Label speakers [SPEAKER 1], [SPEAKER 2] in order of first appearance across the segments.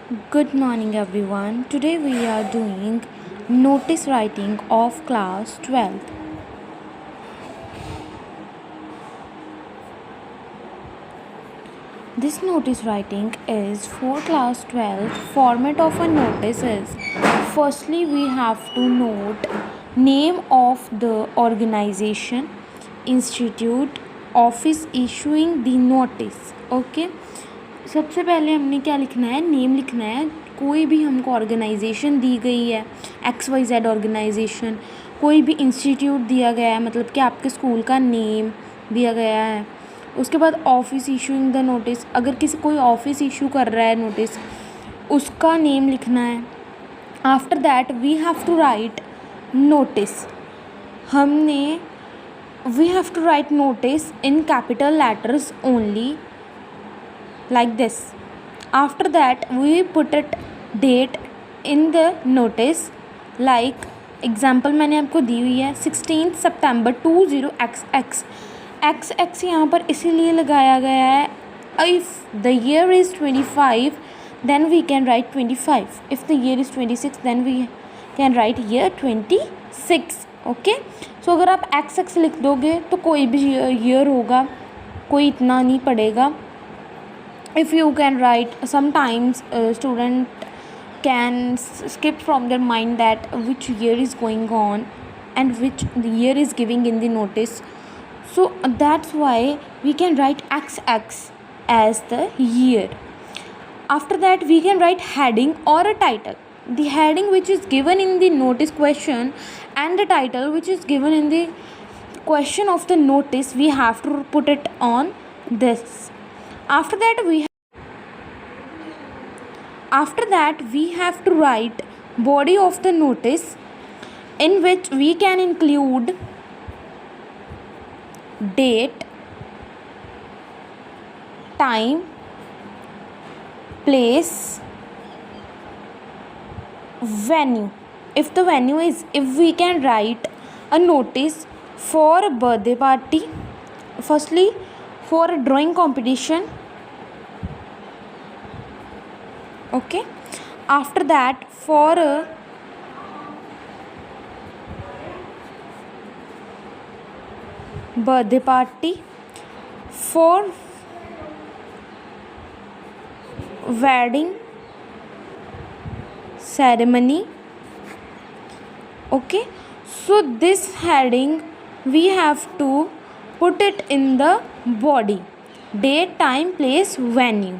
[SPEAKER 1] Good morning, everyone. Today we are doing notice writing of class 12th. This notice writing is for class 12th. Format of a notice is firstly we have to note name of the organization, institute, office issuing the notice. Okay. सबसे पहले हमने क्या लिखना है, name लिखना है. कोई भी हमको ऑर्गेनाइजेशन दी गई है, XYZ ऑर्गेनाइजेशन, कोई भी इंस्टीट्यूट दिया गया है, मतलब कि आपके स्कूल का नेम दिया गया है. उसके बाद ऑफिस इशूइंग द नोटिस, अगर कोई ऑफिस इशू कर रहा है नोटिस, उसका नेम लिखना है. After that we have to write notice. We have to write notice in capital letters only, like this. After that we put it date in the notice, like example मैंने आपको दी हुई है 16 सितंबर 20XX. XX यहाँ पर इसीलिए लगाया गया है, if the year is 25 then we can write 25. if the year is 26 then we can write year 26. Okay. सो अगर आप XX लिख दोगे तो कोई भी ईयर होगा, कोई इतना नहीं पड़ेगा. If you can write, sometimes student can skip from their mind that which year is going on and which the year is giving in the notice. So that's why we can write XX as the year. After that we can write heading or a title. The heading which is given in the notice question and the title which is given in the question of the notice, we have to put it on this. After that we have to write body of the notice, in which we can include date, time, place, venue. If we can write a notice for a birthday party, firstly for a drawing competition. Okay. After that for a birthday party, for wedding ceremony. Okay. So this heading we have to put it in the body, date, time, place, venue.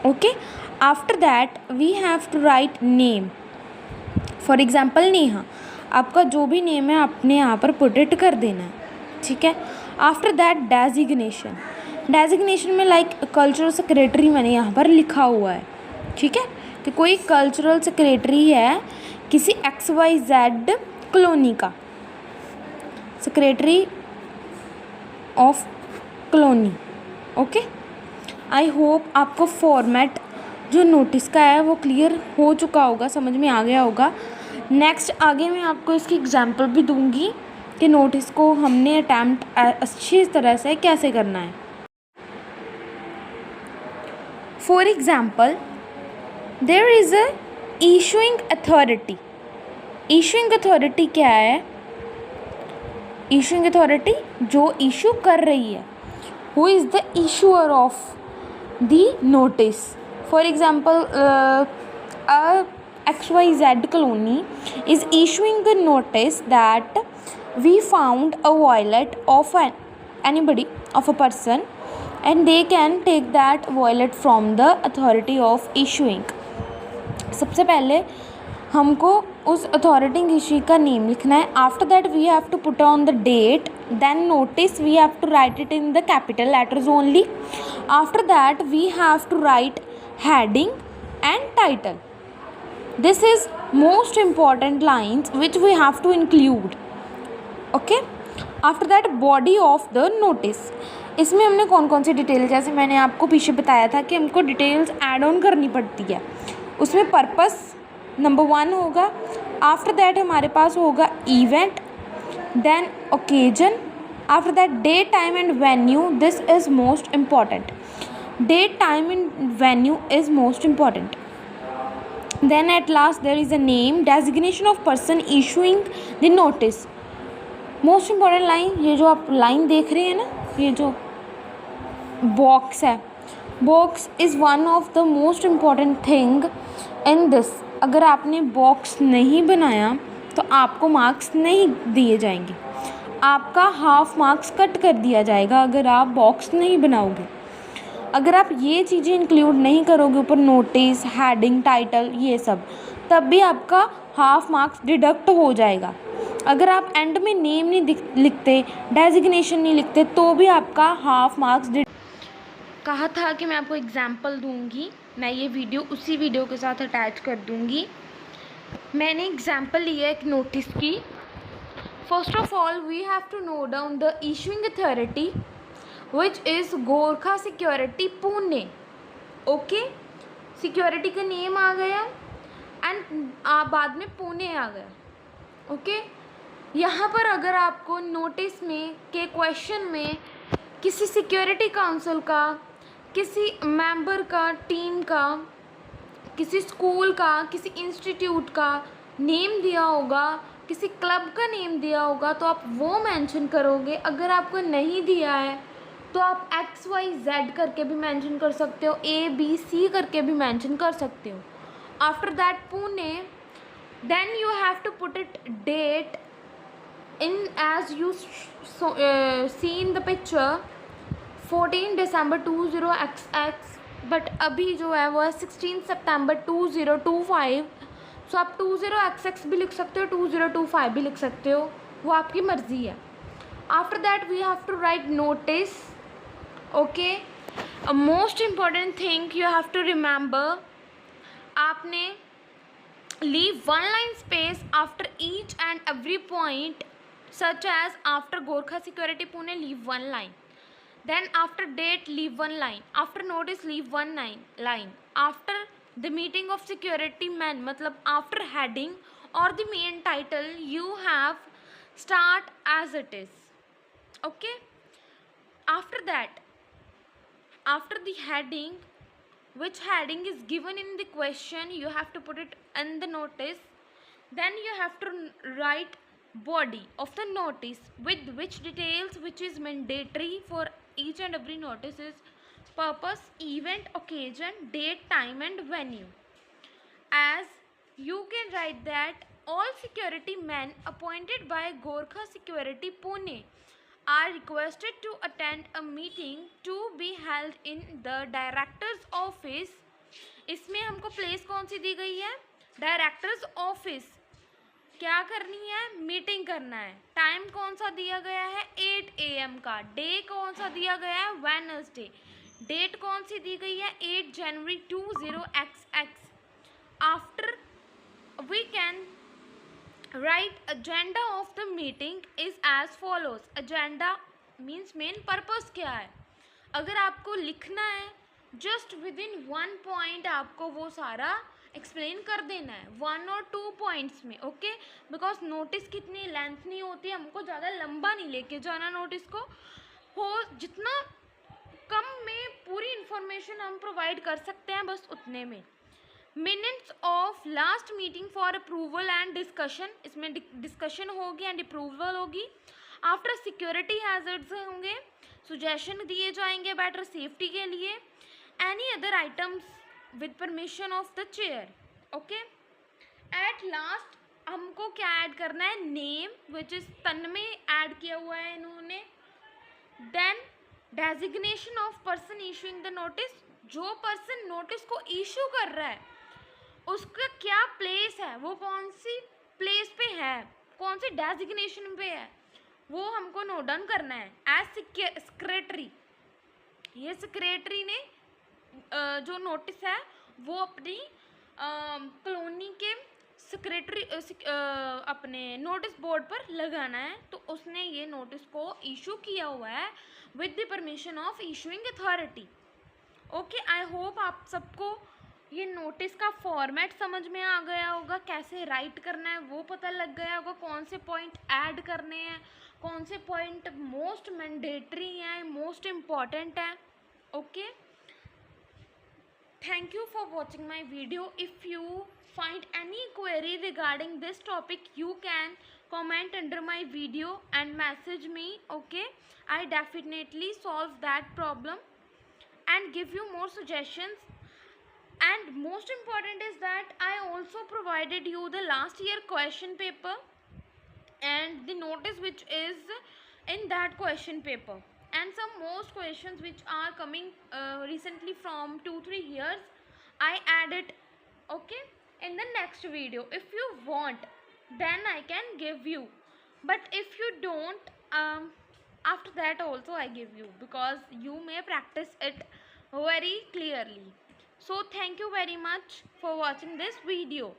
[SPEAKER 1] Okay. After that we have to write name. For example Neha, आपका जो भी name है आपने यहाँ पर put it कर देना है. ठीक है. आफ्टर दैट डेजिग्नेशन में लाइक कल्चरल सेक्रेटरी मैंने यहाँ पर लिखा हुआ है. ठीक है, कि कोई कल्चरल सेक्रेटरी है किसी XYZ कॉलोनी का, secretary of colony. Okay. I hope आपको फॉर्मेट जो नोटिस का है वो क्लियर हो चुका होगा, समझ में आ गया होगा. नेक्स्ट आगे मैं आपको इसकी एग्जांपल भी दूंगी कि नोटिस को हमने अटैम्प्ट अच्छी तरह से कैसे करना है. For example there is a issuing authority. Issuing authority क्या है? इशूइंग अथॉरिटी जो इशू कर रही है. Who is the issuer of the notice? For example, a XYZ colony is issuing a notice that we found a wallet of anybody, of a person, and they can take that wallet from the authority of issuing. सबसे पहले हमको उस authority issue का name लिखना है. After that we have to put on the date, then notice we have to write it in the capital letters only. After that we have to write heading and title. This is most important lines which we have to include. Okay. After that body of the notice. इसमें हमने कौन कौन सी detail, जैसे मैंने आपको पीछे बताया था कि हमको डिटेल्स ऐड ऑन करनी पड़ती है. उसमें पर्पस नंबर 1 होगा. आफ्टर दैट हमारे पास होगा event, then occasion. After that date, time and venue. This is most important. Date, time and venue is most important. Then at last there is a name, designation of person issuing the notice. Most important line, ये जो आप line देख रहे हैं ना, ये जो box है, box is one of the most important thing in this. अगर आपने बॉक्स नहीं बनाया तो आपको मार्क्स नहीं दिए जाएंगे, आपका हाफ मार्क्स कट कर दिया जाएगा अगर आप बॉक्स नहीं बनाओगे. अगर आप ये चीज़ें इंक्लूड नहीं करोगे ऊपर, नोटिस, हेडिंग, टाइटल, ये सब, तब भी आपका हाफ मार्क्स डिडक्ट हो जाएगा. अगर आप एंड में नेम नहीं लिखते, डेजिग्नेशन नहीं लिखते, तो भी आपका हाफ मार्क्स. कहा था कि मैं आपको एग्जाम्पल दूंगी, मैं ये वीडियो उसी वीडियो के साथ अटैच कर दूंगी. मैंने एग्जाम्पल लिया एक नोटिस की. First of all we have to note down the issuing authority which is Gorkha security Pune. Okay, security का नेम आ गया एंड बाद में पुणे आ गया. ओके, यहाँ पर अगर आपको नोटिस में के क्वेश्चन में किसी सिक्योरिटी काउंसिल का, किसी मेंबर का, टीम का, किसी स्कूल का, किसी इंस्टीट्यूट का नेम दिया होगा, किसी क्लब का नेम दिया होगा, तो आप वो मेंशन करोगे. अगर आपको नहीं दिया है तो आप XYZ करके भी मेंशन कर सकते हो, ABC करके भी मेंशन कर सकते हो. After that Pune, then you have to put it date in as you see in the picture 14 December 20XX, but अभी जो है वो है 16 September 2025. सो आप 20XX भी लिख सकते हो, 2025 भी लिख सकते हो, वो आपकी मर्ज़ी है. After that we have to write notice. Okay, most important thing you have to remember, आपने leave one line space after each and every point, such as after Gorkha Security Pune leave one line, then after date leave one line, after notice leave one line, after the meeting of security men, मतलब after heading or the main title you have start as it is. Okay, after that, after the heading, which heading is given in the question, you have to put it in the notice. Then you have to write body of the notice with which details which is mandatory for each and every notice is purpose, event, occasion, date, time and venue. As you can write that all security men appointed by Gorkha Security Pune are requested to attend a meeting to be held in the director's office. इसमें हमको place कौन सी दी गई है, directors office. क्या करनी है, meeting करना है. टाइम कौन सा दिया गया है, 8 AM का. डे कौन सा दिया गया है, वेडनेसडे. डेट कौन सी दी गई है, 8 January 20XX. After we can write agenda of the meeting is as follows. agenda means main purpose क्या है. अगर आपको लिखना है जस्ट विद इन 1 पॉइंट आपको वो सारा एक्सप्लेन कर देना है, 1 और 2 पॉइंट्स में. ओके, बिकॉज नोटिस कितनी लेंथ नहीं होती, हमको ज़्यादा लंबा नहीं लेके जाना नोटिस को. हो जितना कम में पूरी इंफॉर्मेशन हम प्रोवाइड कर सकते हैं, बस उतने में. Minutes of last meeting for approval and discussion, इसमें डिस्कशन होगी एंड अप्रूवल होगी. आफ्टर सिक्योरिटी हैजर्ड्स होंगे, सुजेशन दिए जाएंगे बेटर सेफ्टी के लिए. Any other items with permission of the chair. Okay, at last हमको क्या ऐड करना है, नेम विच इज तन में ऐड किया हुआ है इन्होंने. Then designation of person issuing the notice, जो पर्सन नोटिस को इशू कर रहा है उसका क्या प्लेस है, वो कौन सी प्लेस पे है, कौन सी डेजिग्नेशन पे है, वो हमको नोट डाउन करना है. एज सेक्रेटरी, ये सेक्रेटरी ने जो नोटिस है वो अपनी कॉलोनी के सेक्रेटरी अपने नोटिस बोर्ड पर लगाना है. तो उसने ये नोटिस को इशू किया हुआ है with the permission of issuing authority. Okay, I hope आप सबको ये नोटिस का फॉर्मेट समझ में आ गया होगा, कैसे राइट करना है वो पता लग गया होगा, कौन से पॉइंट ऐड करने हैं, कौन से पॉइंट मोस्ट मैंडेटरी हैं, मोस्ट इम्पॉर्टेंट है. Okay, Thank you for watching my video. If you find any query regarding this topic, you can comment under my video and message me. Okay, I definitely solve that problem and give you more suggestions. And most important is that I also provided you the last year question paper and the notice which is in that question paper, and some most questions which are coming recently from 2-3 years I add it, okay, in the next video. If you want, then I can give you, but if you don't, after that also I give you, because you may practice it very clearly. So thank you very much for watching this video.